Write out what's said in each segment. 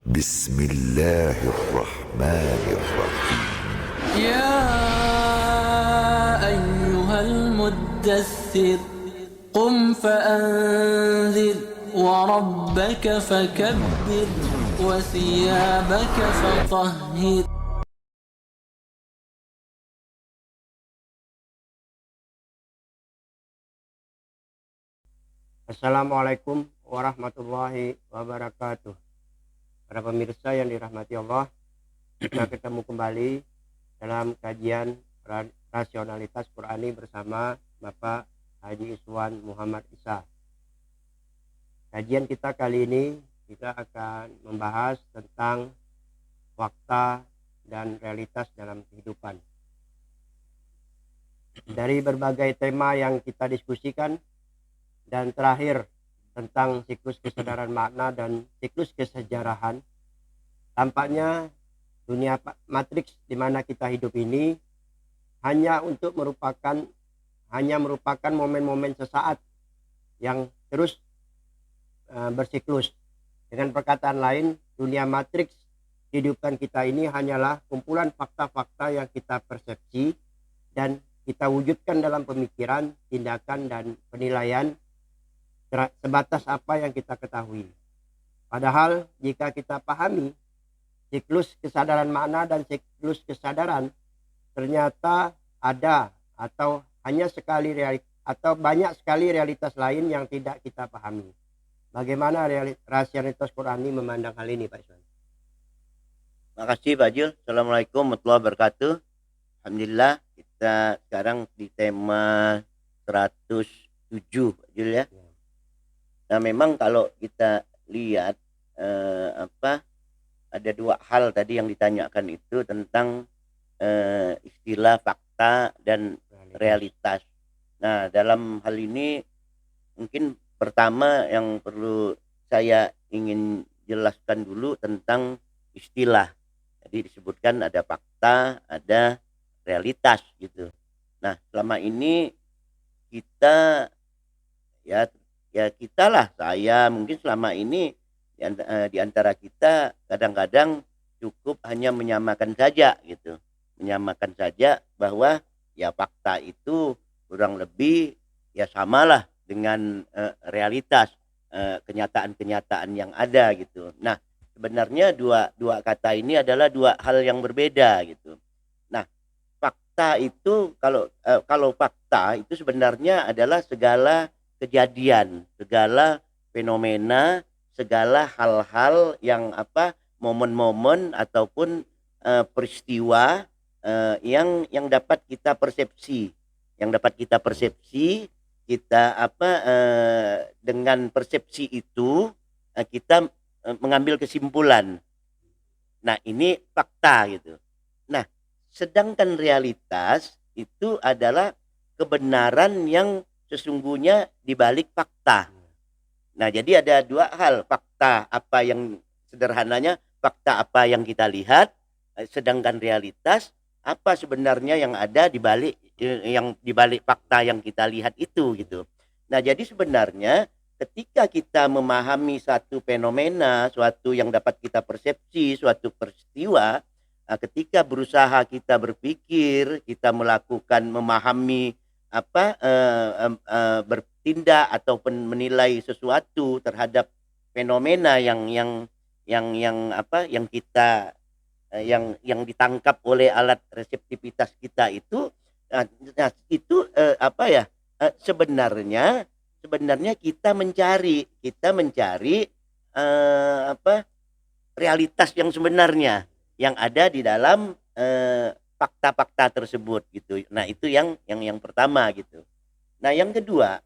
بسم الله الرحمن الرحيم يا أيها المدثر قم فأنذر وربك فكبر وثيابك فطهر. Assalamualaikum warahmatullahi wabarakatuh. Para pemirsa yang dirahmati Allah, kita ketemu kembali dalam kajian rasionalitas Qurani bersama Bapak Haji Iswan Muhammad Isa. Kajian kita kali ini kita akan membahas tentang fakta dan realitas dalam kehidupan. Dari berbagai tema yang kita diskusikan, dan terakhir tentang siklus kesadaran makna dan siklus kesejarahan, tampaknya dunia matriks di mana kita hidup ini hanya merupakan momen-momen sesaat yang terus bersiklus. Dengan perkataan lain, dunia matriks kehidupan kita ini hanyalah kumpulan fakta-fakta yang kita persepsi dan kita wujudkan dalam pemikiran, tindakan, dan penilaian sebatas apa yang kita ketahui. Padahal jika kita pahami siklus kesadaran makna dan siklus kesadaran, ternyata ada atau banyak sekali realitas lain yang tidak kita pahami. Bagaimana rasionalitas Qurani memandang hal ini, Pak Iswan? Makasih Pak Jul. Assalamualaikum warahmatullahi wabarakatuh. Alhamdulillah kita sekarang di tema 107 Pak Jul ya. Nah memang kalau kita lihat ada dua hal tadi yang ditanyakan itu tentang istilah fakta dan realitas. Nah dalam hal ini mungkin pertama yang perlu saya ingin jelaskan dulu tentang istilah. Jadi disebutkan ada fakta, ada realitas gitu. Nah selama ini kita kita lah, saya mungkin selama ini di antara kita kadang-kadang cukup hanya menyamakan saja gitu. Menyamakan saja bahwa ya fakta itu kurang lebih ya samalah dengan realitas kenyataan-kenyataan yang ada gitu. Nah, sebenarnya dua kata ini adalah dua hal yang berbeda gitu. Nah, fakta itu kalau fakta itu sebenarnya adalah segala kejadian, segala fenomena, segala hal-hal yang momen-momen ataupun peristiwa yang dapat kita persepsi, kita dengan persepsi itu kita mengambil kesimpulan. Nah, ini fakta gitu. Nah, sedangkan realitas itu adalah kebenaran yang sesungguhnya di balik fakta. Nah, jadi ada dua hal, fakta apa yang sederhananya, fakta apa yang kita lihat, sedangkan realitas apa sebenarnya yang ada di balik fakta yang kita lihat itu gitu. Nah, jadi sebenarnya ketika kita memahami satu fenomena, suatu yang dapat kita persepsi, suatu peristiwa, ketika berusaha kita berpikir, kita memahami bertindak ataupun menilai sesuatu terhadap fenomena yang kita yang ditangkap oleh alat reseptivitas kita itu, sebenarnya kita mencari realitas yang sebenarnya yang ada di dalam fakta-fakta tersebut gitu. Nah, itu yang pertama gitu. Nah, yang kedua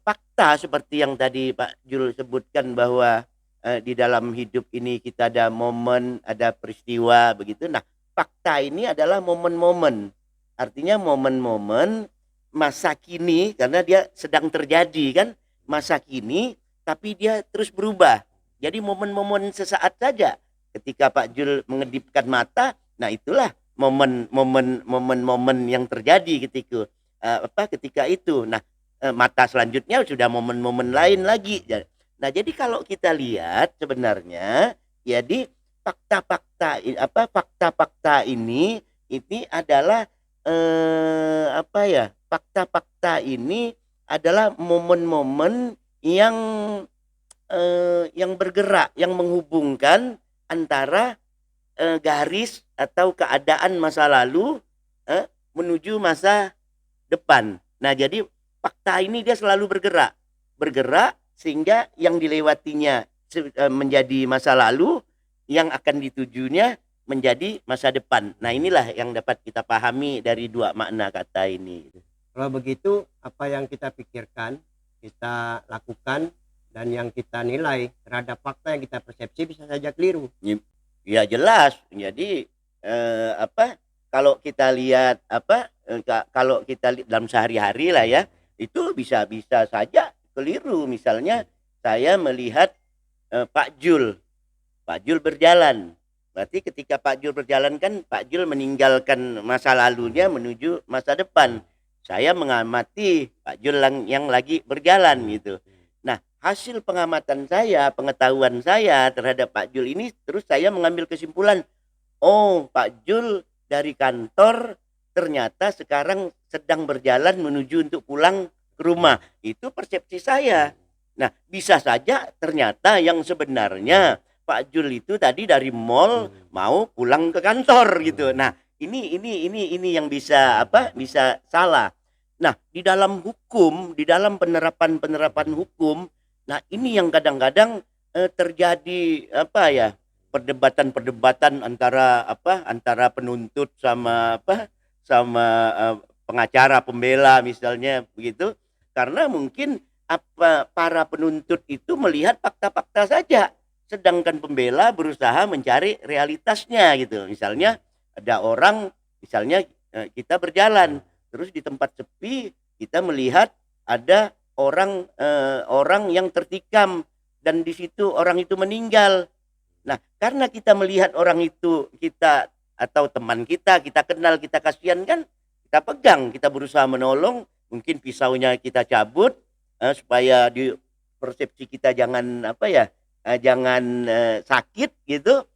fakta seperti yang tadi Pak Jul sebutkan bahwa di dalam hidup ini kita ada momen, ada peristiwa begitu. Nah, fakta ini adalah momen-momen. Artinya momen-momen masa kini karena dia sedang terjadi kan, masa kini tapi dia terus berubah. Jadi momen-momen sesaat saja. Ketika Pak Jul mengedipkan mata, nah itulah momen-momen yang terjadi ketika itu. Nah, mata selanjutnya sudah momen-momen lain lagi. Nah, jadi kalau kita lihat sebenarnya jadi fakta-fakta ini adalah apa ya? Fakta-fakta ini adalah momen-momen yang bergerak, yang menghubungkan antara garis atau keadaan masa lalu menuju masa depan. Nah, jadi fakta ini dia selalu bergerak sehingga yang dilewatinya menjadi masa lalu, yang akan ditujunya menjadi masa depan. Nah, inilah yang dapat kita pahami dari dua makna kata ini. Kalau begitu, apa yang kita pikirkan, kita lakukan, dan yang kita nilai terhadap fakta yang kita persepsi bisa saja keliru. Ya jelas. Jadi kalau kita lihat kalau kita dalam sehari-hari lah ya, itu bisa saja keliru. Misalnya saya melihat Pak Jul berjalan. Berarti ketika Pak Jul berjalan kan Pak Jul meninggalkan masa lalunya menuju masa depan. Saya mengamati Pak Jul yang lagi berjalan gitu. Nah, hasil pengamatan saya, pengetahuan saya terhadap Pak Jul ini, terus saya mengambil kesimpulan, oh, Pak Jul dari kantor ternyata sekarang sedang berjalan menuju untuk pulang ke rumah. Itu persepsi saya. Nah, bisa saja ternyata yang sebenarnya Pak Jul itu tadi dari mall mau pulang ke kantor gitu. Nah, ini yang bisa salah. Nah, di dalam hukum, di dalam penerapan hukum, nah ini yang kadang-kadang terjadi perdebatan antara penuntut sama pengacara pembela misalnya begitu, karena mungkin para penuntut itu melihat fakta-fakta saja, sedangkan pembela berusaha mencari realitasnya gitu. Misalnya ada orang, misalnya kita berjalan terus di tempat sepi kita melihat ada orang yang tertikam dan di situ orang itu meninggal. Nah, karena kita melihat orang itu, kita atau teman kita kenal, kita kasihan kan, kita pegang, kita berusaha menolong, mungkin pisaunya kita cabut supaya di persepsi kita jangan sakit gitu.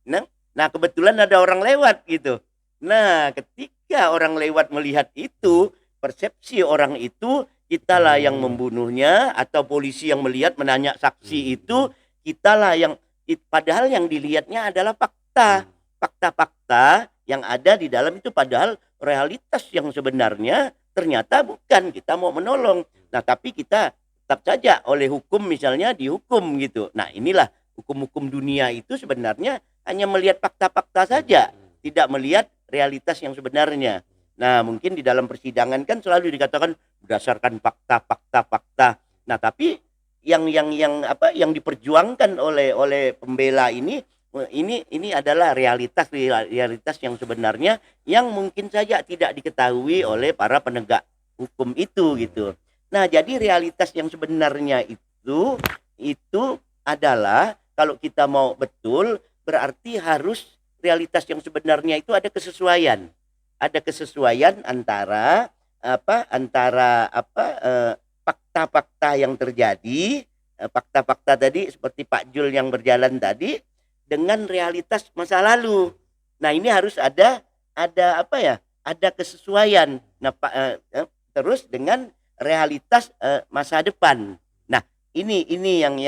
Nah, kebetulan ada orang lewat gitu. Nah, ketika orang lewat melihat itu, persepsi orang itu, kitalah yang membunuhnya, atau polisi yang melihat menanya saksi itu, kitalah yang, padahal yang dilihatnya adalah fakta-fakta yang ada di dalam itu, padahal realitas yang sebenarnya ternyata bukan, kita mau menolong. Nah, tapi kita tetap saja oleh hukum misalnya dihukum gitu. Nah, inilah hukum-hukum dunia itu sebenarnya hanya melihat fakta-fakta saja, tidak melihat realitas yang sebenarnya. Nah, mungkin di dalam persidangan kan selalu dikatakan berdasarkan fakta. Nah, tapi yang diperjuangkan oleh pembela ini adalah realitas yang sebenarnya, yang mungkin saja tidak diketahui oleh para penegak hukum itu gitu. Nah, jadi realitas yang sebenarnya itu adalah, kalau kita mau betul, berarti harus realitas yang sebenarnya itu ada kesesuaian antara fakta-fakta yang terjadi, fakta-fakta tadi seperti Pak Jul yang berjalan tadi, dengan realitas masa lalu. Nah, ini harus ada kesesuaian. Nah, terus dengan realitas masa depan. Nah, ini yang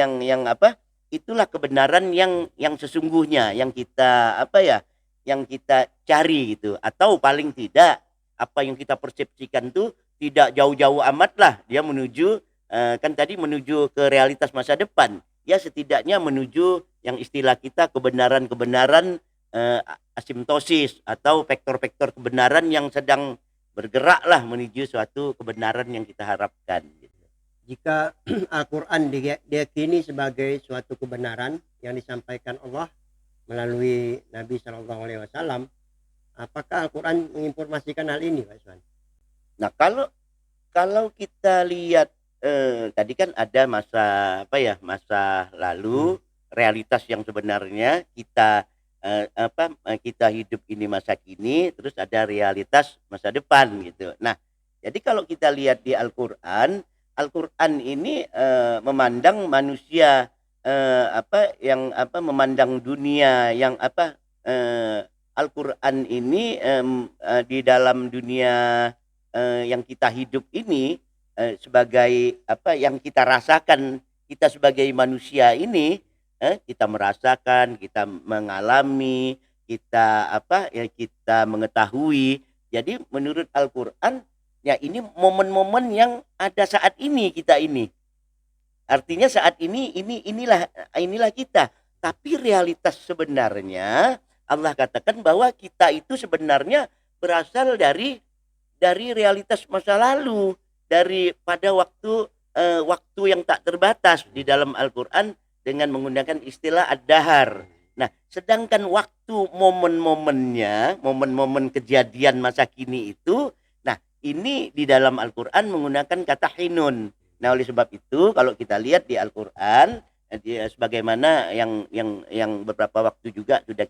itulah kebenaran yang sesungguhnya yang kita cari gitu. Atau paling tidak apa yang kita persepsikan tuh tidak jauh-jauh amat lah dia menuju kan tadi menuju ke realitas masa depan. Ya, setidaknya menuju yang istilah kita kebenaran asimptosis, atau vektor-vektor kebenaran yang sedang bergeraklah menuju suatu kebenaran yang kita harapkan gitu. Jika Al-Quran diyakini sebagai suatu kebenaran yang disampaikan Allah melalui Nabi SAW, apakah Al-Quran menginformasikan hal ini, Pak Iswan? Nah, kalau kita lihat tadi kan ada masa lalu, realitas yang sebenarnya kita kita hidup ini masa kini, terus ada realitas masa depan gitu. Nah, jadi kalau kita lihat di Al-Quran Al-Qur'an ini memandang manusia memandang dunia yang Al-Qur'an ini di dalam dunia yang kita hidup ini sebagai yang kita rasakan, kita sebagai manusia ini kita merasakan, kita mengalami, kita mengetahui. Jadi menurut Al-Qur'an ya ini momen-momen yang ada saat ini kita ini. Artinya saat inilah kita. Tapi realitas sebenarnya Allah katakan bahwa kita itu sebenarnya berasal dari realitas masa lalu, daripada waktu yang tak terbatas di dalam Al-Qur'an dengan menggunakan istilah ad-dahar. Nah, sedangkan waktu momen-momennya, momen-momen kejadian masa kini itu, nah ini di dalam Al-Qur'an menggunakan kata hinun. Nah, oleh sebab itu kalau kita lihat di Al-Qur'an sebagaimana yang beberapa waktu juga sudah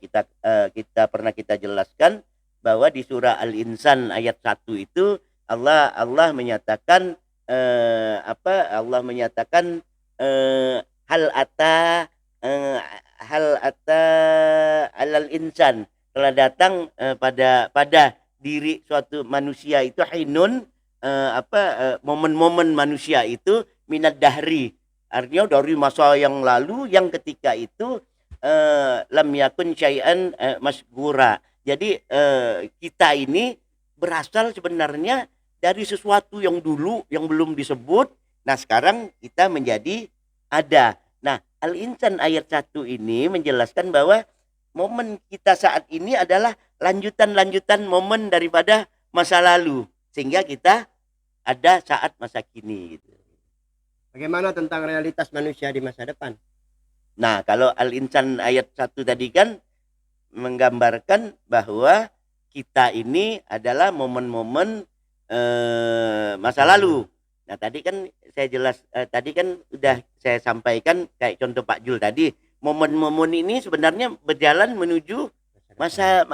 kita pernah kita jelaskan bahwa di surah Al-Insan ayat 1 itu Allah menyatakan Allah menyatakan hal ata alal insan, telah datang pada diri suatu manusia itu hinun momen-momen manusia itu minad dahri, artinya dari masa yang lalu yang ketika itu lam yakun syai'an masgura. Jadi kita ini berasal sebenarnya dari sesuatu yang dulu yang belum disebut. Nah, sekarang kita menjadi ada. Nah, Al-Insan ayat 1 ini menjelaskan bahwa momen kita saat ini adalah lanjutan-lanjutan momen daripada masa lalu, sehingga kita ada saat masa kini gitu. Bagaimana tentang realitas manusia di masa depan? Nah, kalau Al-Insan ayat 1 tadi kan menggambarkan bahwa kita ini adalah momen-momen masa lalu. Nah, tadi kan tadi kan udah saya sampaikan kayak contoh Pak Jul tadi, momen-momen ini sebenarnya berjalan menuju masa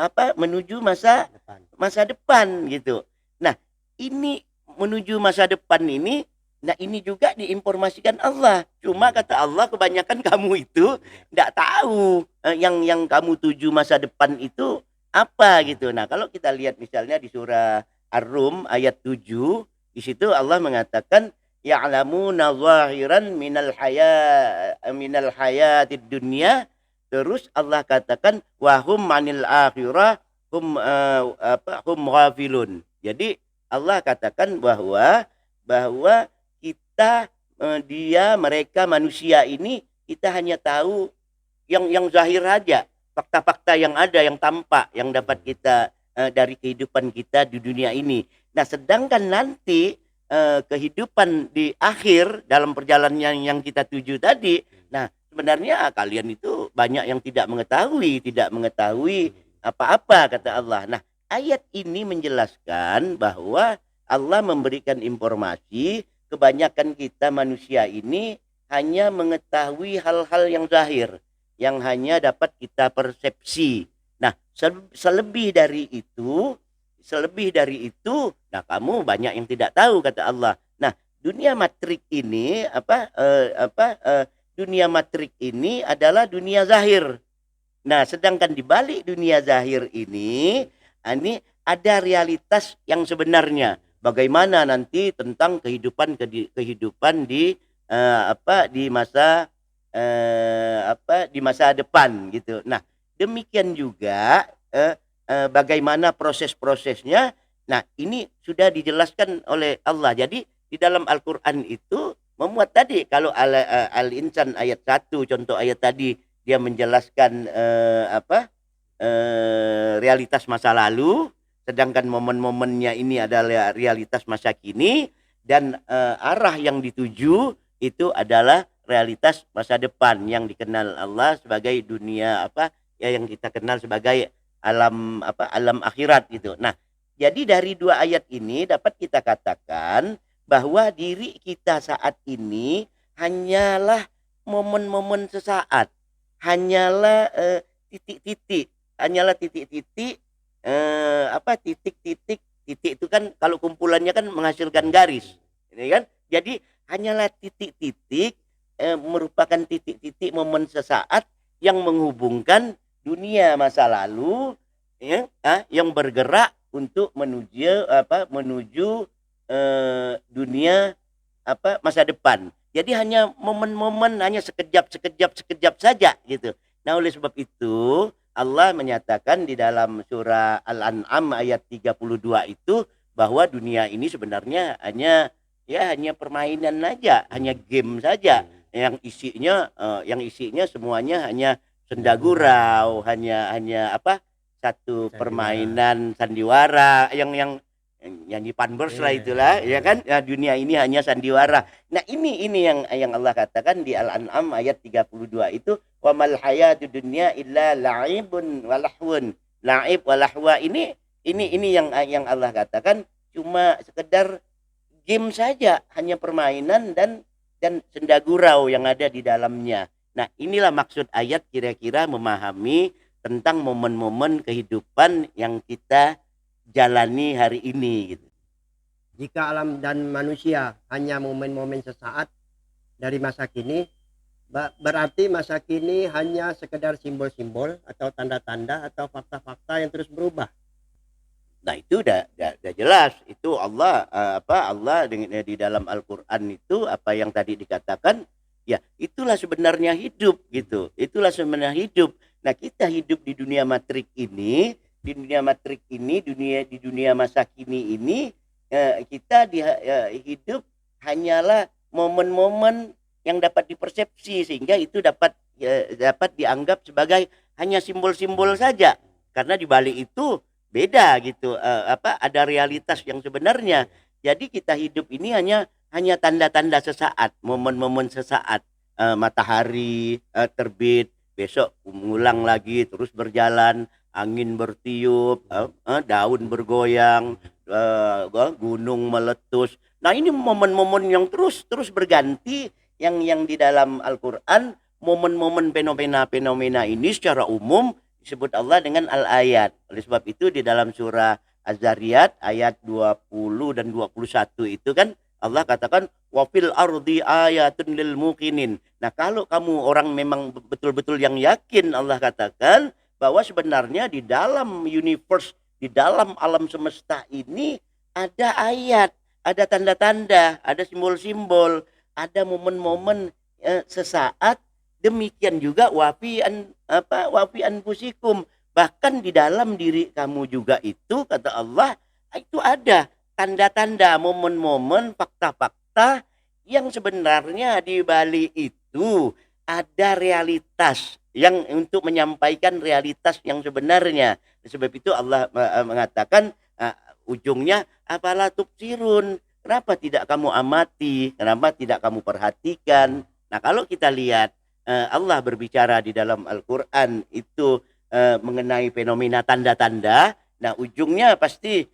depan gitu. Nah, ini menuju masa depan ini, nah ini juga diinformasikan Allah. Cuma kata Allah kebanyakan kamu itu enggak tahu yang kamu tuju masa depan itu apa gitu. Nah, kalau kita lihat misalnya di surah Ar-Rum ayat 7, di situ Allah mengatakan ya'lamuna zahiran minal hayatid dunya. Terus Allah katakan wahum manil akhirah hum ghafilun. Jadi Allah katakan bahwa kita mereka manusia ini kita hanya tahu yang zahir aja, fakta-fakta yang ada, yang tampak, yang dapat kita dari kehidupan kita di dunia ini. Nah, sedangkan nanti kehidupan di akhir dalam perjalanan yang kita tuju tadi, nah sebenarnya kalian itu banyak yang tidak mengetahui apa-apa kata Allah. Nah, ayat ini menjelaskan bahwa Allah memberikan informasi, kebanyakan kita manusia ini hanya mengetahui hal-hal yang zahir, yang hanya dapat kita persepsi. Nah, selebih dari itu, nah kamu banyak yang tidak tahu kata Allah. Nah, dunia matrik ini dunia matrik ini adalah dunia zahir. Nah, sedangkan di balik dunia zahir ini ada realitas yang sebenarnya. Bagaimana nanti tentang kehidupan di masa depan gitu. Nah, demikian juga bagaimana proses-prosesnya. Nah, ini sudah dijelaskan oleh Allah. Jadi di dalam Al-Qur'an itu memuat tadi, kalau Al-Insan ayat 1 contoh ayat tadi dia menjelaskan realitas masa lalu, sedangkan momen-momennya ini adalah realitas masa kini, dan arah yang dituju itu adalah realitas masa depan yang dikenal Allah sebagai dunia yang kita kenal sebagai alam akhirat gitu. Nah, jadi dari dua ayat ini dapat kita katakan bahwa diri kita saat ini hanyalah momen-momen sesaat, hanyalah titik-titik titik itu kan kalau kumpulannya kan menghasilkan garis, ini kan. Jadi hanyalah titik-titik, merupakan titik-titik momen sesaat yang menghubungkan dunia masa lalu, ya, yang bergerak untuk menuju dunia masa depan. Jadi hanya momen-momen, hanya sekejap saja gitu. Nah, oleh sebab itu Allah menyatakan di dalam surah Al-An'am ayat 32 itu bahwa dunia ini sebenarnya hanya permainan saja, hanya game saja yang isinya semuanya hanya senda gurau, hanya satu permainan sandiwara yang nyanyi Panbers lah itulah, ya kan? Ya, dunia ini hanya sandiwara. Nah, ini yang Allah katakan di Al-An'am ayat 32 itu, wa mal hayatud dunya illa la'ibun wa lahwun. La'ib wa lahwa ini yang Allah katakan cuma sekedar game saja, hanya permainan dan senda gurau yang ada di dalamnya. Nah, inilah maksud ayat kira-kira memahami tentang momen-momen kehidupan yang kita jalani hari ini gitu. Jika alam dan manusia hanya momen-momen sesaat dari masa kini, berarti masa kini hanya sekedar simbol-simbol atau tanda-tanda atau fakta-fakta yang terus berubah. Nah, itu udah jelas. Itu Allah Allah di dalam Al-Qur'an itu apa yang tadi dikatakan, ya itulah sebenarnya hidup gitu. Itulah sebenarnya hidup. Nah, kita hidup di dunia matrik ini, di dunia masa kini ini, kita hidup hanyalah momen-momen yang dapat dipersepsi, sehingga itu dapat dianggap sebagai hanya simbol-simbol saja, karena di balik itu beda gitu, ada realitas yang sebenarnya. Jadi kita hidup ini hanya tanda-tanda sesaat, momen-momen sesaat, matahari terbit, besok mengulang lagi, terus berjalan, angin bertiup, daun bergoyang, gunung meletus. Nah, ini momen-momen yang terus berganti, yang di dalam Al-Qur'an momen-momen fenomena ini secara umum disebut Allah dengan al-ayat. Oleh sebab itu di dalam surah Az-Zariyat ayat 20 dan 21 itu kan Allah katakan wa fil ardi ayatun lil muqinin. Nah, kalau kamu orang memang betul-betul yang yakin, Allah katakan bahwa sebenarnya di dalam universe, di dalam alam semesta ini ada ayat, ada tanda-tanda, ada simbol-simbol, ada momen-momen sesaat. Demikian juga wafi anfusikum, bahkan di dalam diri kamu juga itu, kata Allah, itu ada tanda-tanda, momen-momen, fakta-fakta yang sebenarnya di balik itu ada realitas yang untuk menyampaikan realitas yang sebenarnya. Sebab itu Allah mengatakan ujungnya apalah tubsirun, kenapa tidak kamu amati, kenapa tidak kamu perhatikan. Nah, kalau kita lihat Allah berbicara di dalam Al-Qur'an itu mengenai fenomena tanda-tanda, nah ujungnya pasti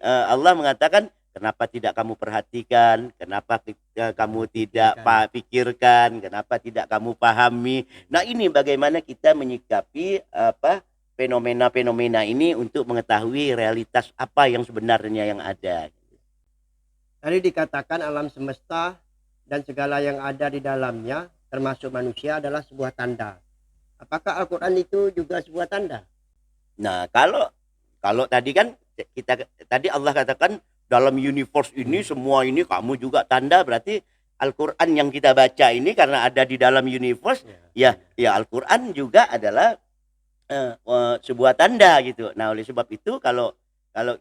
Allah mengatakan kenapa tidak kamu perhatikan, kenapa kamu tidak pikirkan, kenapa tidak kamu pahami. Nah, ini bagaimana kita menyikapi fenomena-fenomena ini untuk mengetahui realitas apa yang sebenarnya yang ada. Tadi dikatakan alam semesta dan segala yang ada di dalamnya termasuk manusia adalah sebuah tanda. Apakah Al-Qur'an itu juga sebuah tanda? Nah, kalau tadi kan tadi Allah katakan dalam universe ini semua ini kamu juga tanda, berarti Al-Qur'an yang kita baca ini karena ada di dalam universe, ya Al-Qur'an juga adalah sebuah tanda gitu. Nah, oleh sebab itu kalau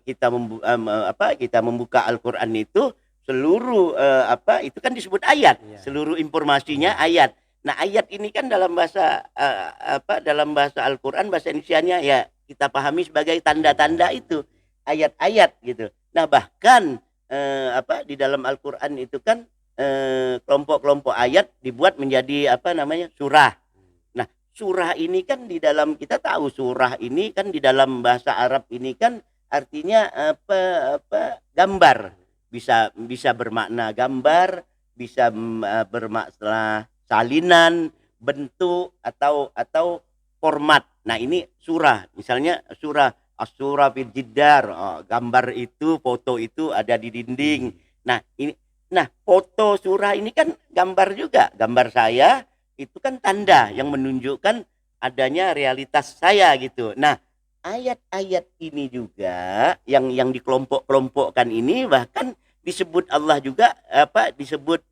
kita membuka Al-Qur'an itu seluruh itu kan disebut ayat, seluruh informasinya ayat. Nah, ayat ini kan dalam bahasa Al-Qur'an, bahasa Indonesianya ya kita pahami sebagai tanda-tanda itu, ayat-ayat gitu. Nah, bahkan di dalam Al-Qur'an itu kan kelompok-kelompok ayat dibuat menjadi surah. Nah, surah ini kan di dalam, kita tahu surah ini kan di dalam bahasa Arab ini kan artinya gambar. Bisa bermakna gambar, bisa bermakna salinan, bentuk atau format. Nah, ini surah. Misalnya surah As-Surah fil Jiddar, gambar itu, foto itu ada di dinding. Nah, Nah, foto surah ini kan gambar juga. Gambar saya itu kan tanda yang menunjukkan adanya realitas saya gitu. Nah, ayat-ayat ini juga yang dikelompok-kelompokkan ini bahkan disebut Allah juga disebut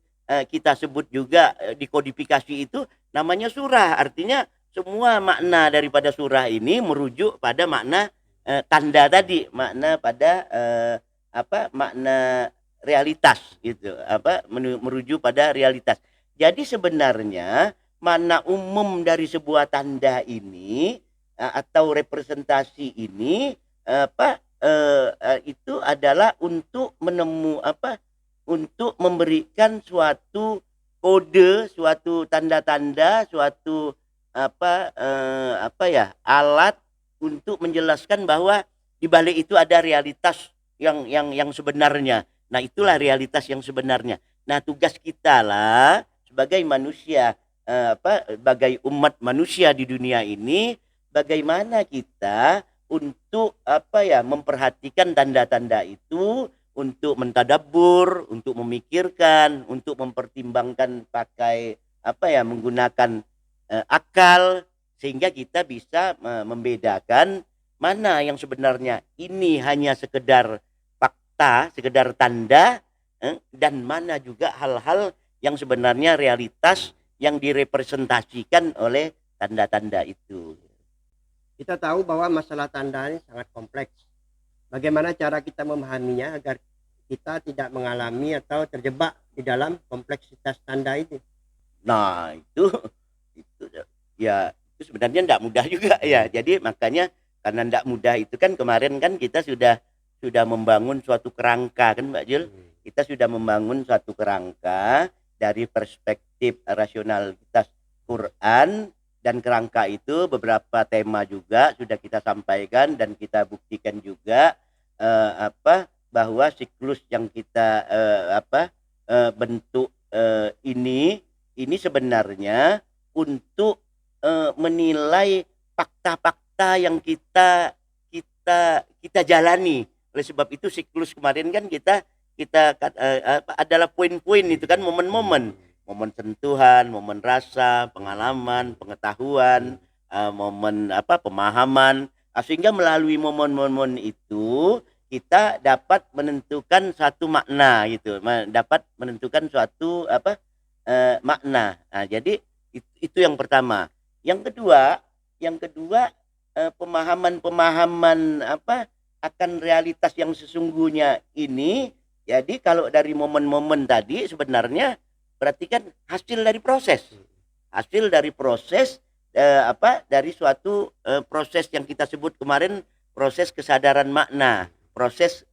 kita sebut juga dikodifikasi itu namanya surah. Artinya semua makna daripada surah ini merujuk pada makna tanda tadi, makna pada makna realitas gitu, merujuk pada realitas. Jadi sebenarnya makna umum dari sebuah tanda ini atau representasi ini itu adalah untuk untuk memberikan suatu kode, suatu tanda-tanda, suatu alat untuk menjelaskan bahwa di balik itu ada realitas yang sebenarnya. Nah, itulah realitas yang sebenarnya. Nah, tugas kita lah sebagai manusia, sebagai umat manusia di dunia ini, bagaimana kita untuk memperhatikan tanda-tanda itu, untuk mentadabbur, untuk memikirkan, untuk mempertimbangkan pakai menggunakan akal, sehingga kita bisa membedakan mana yang sebenarnya ini hanya sekedar fakta, sekedar tanda, dan mana juga hal-hal yang sebenarnya realitas yang direpresentasikan oleh tanda-tanda itu. Kita tahu bahwa masalah tanda ini sangat kompleks. Bagaimana cara kita memahaminya agar kita tidak mengalami atau terjebak di dalam kompleksitas tanda itu? Nah, itu ya itu sebenarnya tidak mudah juga ya. Jadi makanya karena tidak mudah itu kan kemarin kan kita sudah membangun suatu kerangka kan Mbak Jul. Kita sudah membangun suatu kerangka dari perspektif rasionalitas Quran, dan kerangka itu beberapa tema juga sudah kita sampaikan dan kita buktikan juga bahwa siklus yang kita bentuk ini sebenarnya untuk menilai fakta-fakta yang kita jalani. Oleh sebab itu siklus kemarin kan kita adalah poin-poin itu kan, momen-momen sentuhan, momen rasa, pengalaman, pengetahuan, momen pemahaman, sehingga melalui momen-momen itu kita dapat menentukan satu makna gitu, dapat menentukan suatu makna. Nah, jadi itu yang pertama. Yang kedua pemahaman akan realitas yang sesungguhnya ini. Jadi kalau dari momen-momen tadi sebenarnya berarti kan hasil dari proses dari suatu proses yang kita sebut kemarin proses kesadaran makna, proses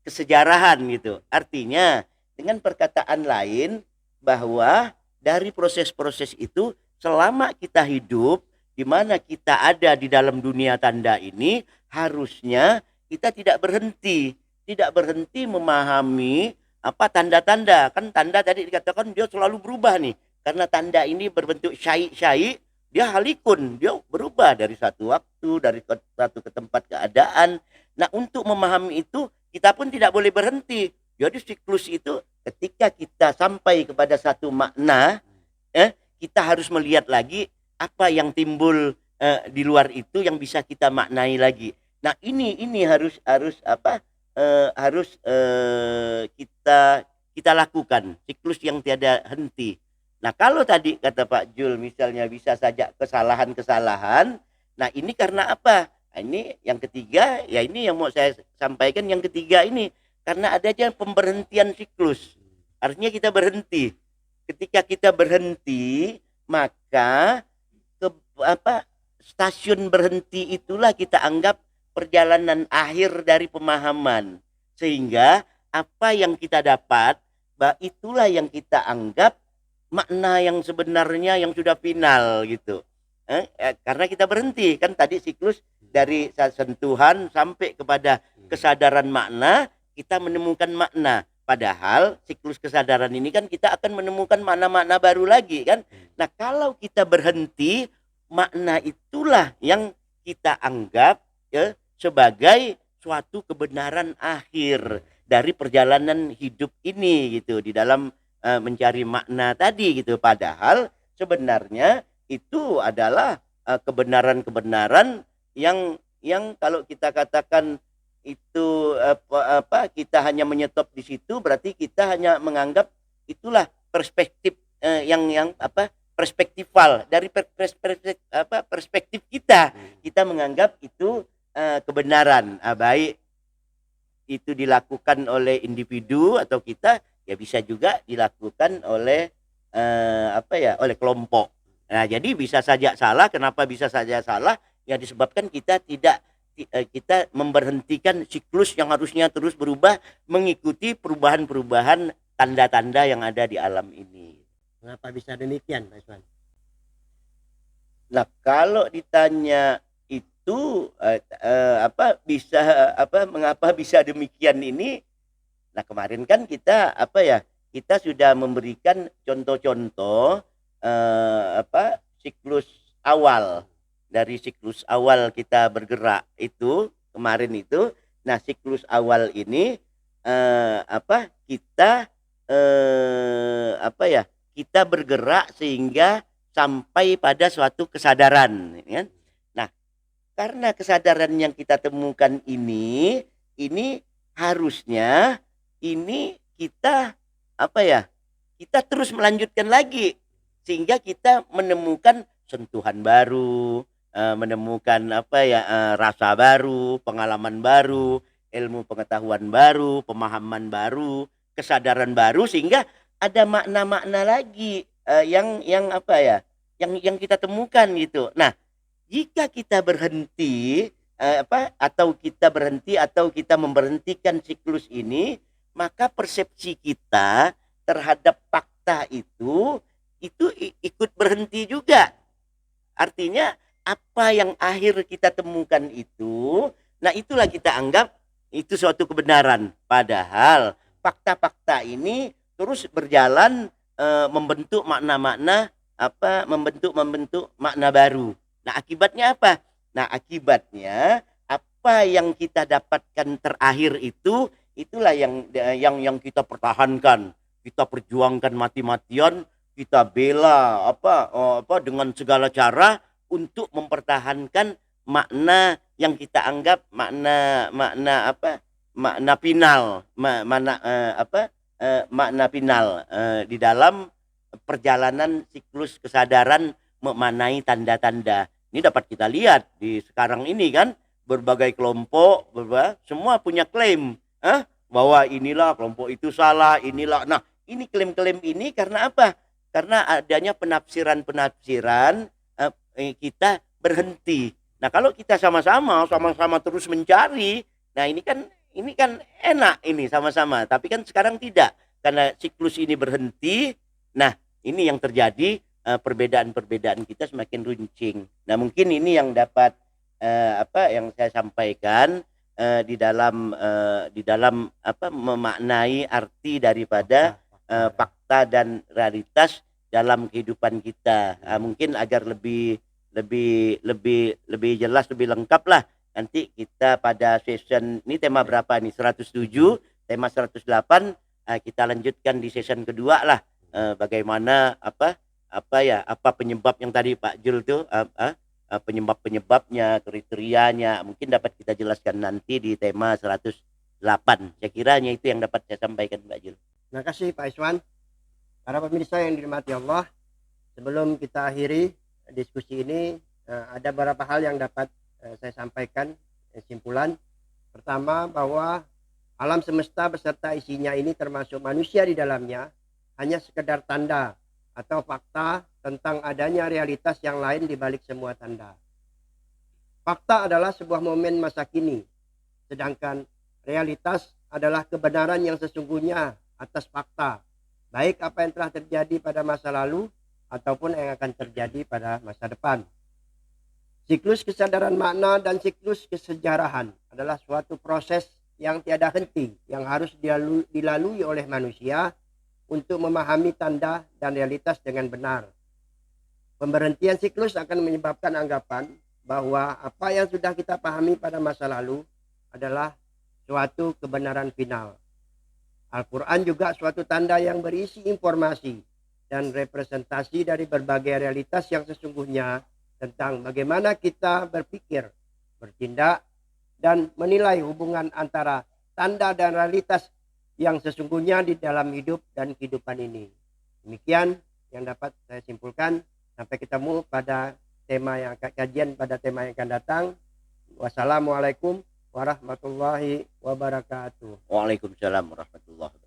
kesejarahan gitu. Artinya dengan perkataan lain bahwa dari proses-proses itu selama kita hidup, di mana kita ada di dalam dunia tanda ini, harusnya kita tidak berhenti memahami tanda-tanda. Kan tanda tadi dikatakan dia selalu berubah nih, karena tanda ini berbentuk syai', dia halikun, dia berubah dari satu waktu, dari satu ke tempat keadaan. Nah, untuk memahami itu kita pun tidak boleh berhenti. Jadi siklus itu ketika kita sampai kepada satu makna, kita harus melihat lagi apa yang timbul di luar itu yang bisa kita maknai lagi. Nah, ini harus kita lakukan, siklus yang tiada henti. Nah, kalau tadi kata Pak Jul misalnya bisa saja kesalahan-kesalahan, nah ini karena apa? Nah, ini yang ketiga, ya ini yang mau saya sampaikan, yang ketiga ini karena adanya pemberhentian siklus. Artinya kita berhenti. Ketika kita berhenti, maka stasiun berhenti itulah kita anggap perjalanan akhir dari pemahaman, sehingga apa yang kita dapat itulah yang kita anggap makna yang sebenarnya yang sudah final gitu. Karena kita berhenti kan tadi siklus dari sentuhan sampai kepada kesadaran makna, kita menemukan makna. Padahal siklus kesadaran ini kan kita akan menemukan makna-makna baru lagi kan. Nah, kalau kita berhenti, makna itulah yang kita anggap sebagai suatu kebenaran akhir. dari perjalanan hidup ini gitu, di dalam mencari makna tadi gitu. Padahal sebenarnya itu adalah kebenaran-kebenaran yang kalau kita katakan itu kita hanya menyetop di situ, berarti kita hanya menganggap itulah perspektif yang perspektifal dari perspektif kita menganggap itu kebenaran. Baik itu dilakukan oleh individu atau kita, ya bisa juga dilakukan oleh oleh kelompok. Nah, jadi bisa saja salah. Kenapa bisa saja salah? Ya disebabkan kita memberhentikan siklus yang harusnya terus berubah mengikuti perubahan-perubahan tanda-tanda yang ada di alam ini. Mengapa bisa demikian, Pak Iswan? Nah, kalau ditanya itu mengapa bisa demikian ini? Nah, kemarin kan kita kita sudah memberikan contoh-contoh siklus awal. Dari siklus awal kita bergerak itu kemarin itu. Nah, siklus awal ini kita bergerak sehingga sampai pada suatu kesadaran, ya. Nah, karena kesadaran yang kita temukan ini harusnya kita kita terus melanjutkan lagi sehingga kita menemukan sentuhan baru, menemukan rasa baru, pengalaman baru, ilmu pengetahuan baru, pemahaman baru, kesadaran baru, sehingga ada makna-makna lagi yang kita temukan gitu. Nah, jika kita berhenti atau kita memberhentikan siklus ini, maka persepsi kita terhadap fakta itu ikut berhenti juga. Artinya apa yang akhir kita temukan itu, nah itulah kita anggap itu suatu kebenaran. Padahal fakta-fakta ini terus berjalan membentuk makna-makna membentuk makna baru. Nah, akibatnya apa? Nah, akibatnya apa yang kita dapatkan terakhir itulah yang kita pertahankan, kita perjuangkan mati-matian, kita bela dengan segala cara untuk mempertahankan makna yang kita anggap makna final, makna final di dalam perjalanan siklus kesadaran memaknai tanda-tanda. Ini dapat kita lihat di sekarang ini kan, berbagai kelompok semua punya klaim bahwa inilah kelompok itu salah, inilah. Nah, ini klaim-klaim ini karena apa? Karena adanya penafsiran kita berhenti. Nah, kalau kita sama-sama terus mencari, nah ini kan enak ini sama-sama. Tapi kan sekarang tidak, karena siklus ini berhenti. Nah, ini yang terjadi, perbedaan-perbedaan kita semakin runcing. Nah, mungkin ini yang dapat yang saya sampaikan di dalam memaknai arti daripada fakta dan realitas dalam kehidupan kita. Mungkin agar lebih jelas, lebih lengkap lah. Nanti kita pada session ini tema berapa nih? 107, tema 108 kita lanjutkan di session kedua lah. Bagaimana apa penyebab yang tadi Pak Jul tuh penyebabnya, kriterianya mungkin dapat kita jelaskan nanti di tema 108. Saya kiranya itu yang dapat saya sampaikan, Pak Jul. Terima kasih Pak Iswan. Para pemirsa yang dirahmati Allah, sebelum kita akhiri diskusi ini, ada beberapa hal yang dapat saya sampaikan kesimpulan. Pertama, bahwa alam semesta beserta isinya ini termasuk manusia di dalamnya hanya sekedar tanda atau fakta tentang adanya realitas yang lain di balik semua tanda. Fakta adalah sebuah momen masa kini, sedangkan realitas adalah kebenaran yang sesungguhnya atas fakta, baik apa yang telah terjadi pada masa lalu ataupun yang akan terjadi pada masa depan. Siklus kesadaran makna dan siklus kesejarahan adalah suatu proses yang tiada henti yang harus dilalui oleh manusia untuk memahami tanda dan realitas dengan benar. Pemberhentian siklus akan menyebabkan anggapan bahwa apa yang sudah kita pahami pada masa lalu adalah suatu kebenaran final. Al-Quran juga suatu tanda yang berisi informasi dan representasi dari berbagai realitas yang sesungguhnya tentang bagaimana kita berpikir, bertindak, dan menilai hubungan antara tanda dan realitas yang sesungguhnya di dalam hidup dan kehidupan ini. Demikian yang dapat saya simpulkan. Sampai ketemu pada kajian pada tema yang akan datang. Wassalamualaikum warahmatullahi wabarakatuh. Waalaikumsalam warahmatullahi wabarakatuh.